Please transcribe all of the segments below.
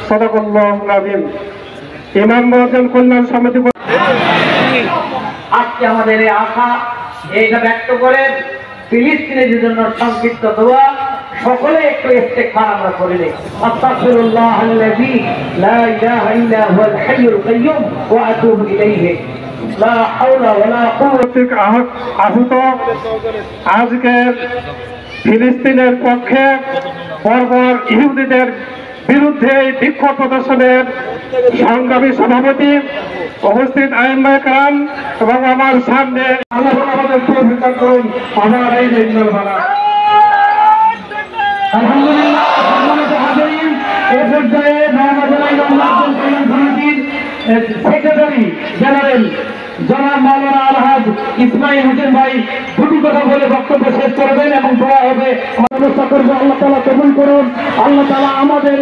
সাদাকাল্লাহুল আযীম। ইমাম মুয়াজ্জিন কল্যাণ সমিতি আজকে আমাদের এই আশা এইটা ব্যক্ত করে ফিলিস্তিনের জন্য সংক্ষিপ্ত দোয়া সকলে একটু ইস্তেগফার আমরা করে নেই। আস্তাগফিরুল্লাহাল্লাযী লা ইলাহা ইল্লা হুয়াল হাইয়ুল কাইয়্যুম ওয়া আতুবু ইলাইহি লা হাওলা ওয়ালা কুওয়াতা আহত আজকে ফিলিস্তিনের পক্ষে বর্বর ইহুদিদের বিরুদ্ধে বিক্ষোভ প্রদর্শনের সংগ্রামী সভাপতি উপস্থিত আইম্মায়ে কেরাম এবং আমার সামনে আল্লাহ আমাদের তৌফিক দান করুন। আমার এই জিন্দাল বালা আলহামদুলিল্লাহ। সম্মানিত হাজিরিন, এই পর্যায়ে সেক্রেটারি জেনারেল জনাব মাওলানা আলহাজ ইসমাইল হোসেন ভাই দুটি কথা বলে বক্তব্য শেষ করবেন এবং দোয়া হবে। ব্যবস্থা করবো। আল্লাহ তাআলা কবুল করুন। আল্লাহ তাআলা আমাদের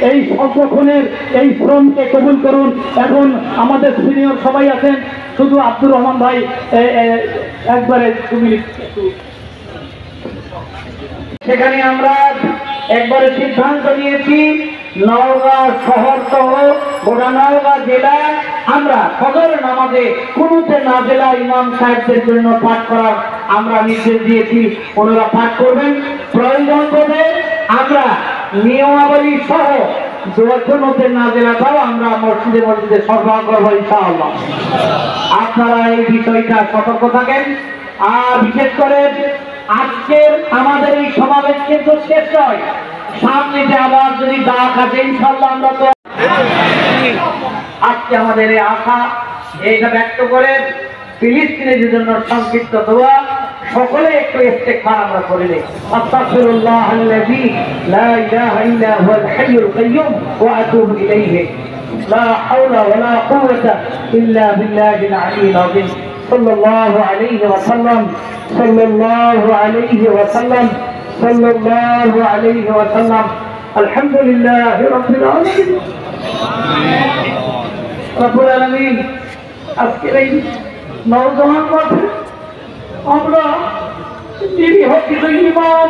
এই সংগঠনের এই শ্রমকে কবুল করুন। এখন আমাদের সিনিয়র সবাই আছেন, শুধু আব্দুর রহমান ভাই একবারে 2 মিনিট। সেখানে আমরা একবারে সিদ্ধান্ত নিয়েছি নওগাঁ শহর সহ গোটা নওগাঁ জেলায় আমরা ফজর নামাজে কুনুতে নাজিলা ইমাম সাহেবদের জন্য পাঠ করার আমরা নির্দেশ দিয়েছি। ওনারা পাঠ করবেন। প্রয়োজন বোধে আমরা নিয়মাবলী সহ কুনুতে নাজিলাটাও আমরা মসজিদে মসজিদে সরবরাহ করবো ইনশাআল্লাহ। আপনারা এই বিষয়টা সতর্ক থাকেন। আর বিশেষ করে আজকের আমাদের এই সমাবেশ কিন্তু শেষ নয়, সামনে যে আবার যদি ডাক আছে ইনশাআল্লাহ আমরা তো আজকে আমাদের এই আশা এইটা ব্যক্ত করে ফিলিস্তিনের জন্য সংক্ষিপ্ত দোয়া সকলে একটু ইস্তেগফার আমরা করে নেই। আস্তাগফিরুল্লাহাল্লাযী লা ইলাহা ইল্লা হুয়াল হাইয়ুল কাইয়্যুম ওয়া আতুবু ইলাইহি লা হাওলা ওয়ালা কুওয়াতা ইল্লা বিল্লাহিল আলিয়্যিল আযীম। সাল্লাল্লাহু আলাইহি ওয়া সাল্লাম সাল্লাল্লাহু আলাইহি ওয়া সাল্লাম সাল্লাল্লাহু আলাইহি ওয়া সাল্লাম। আলহামদুলিল্লাহি রাব্বিল আলামিন। রব্বুল আলামিন আজকের এই নওজোয়ান মাঠে আমরা নিরীহ কিছু ইমাম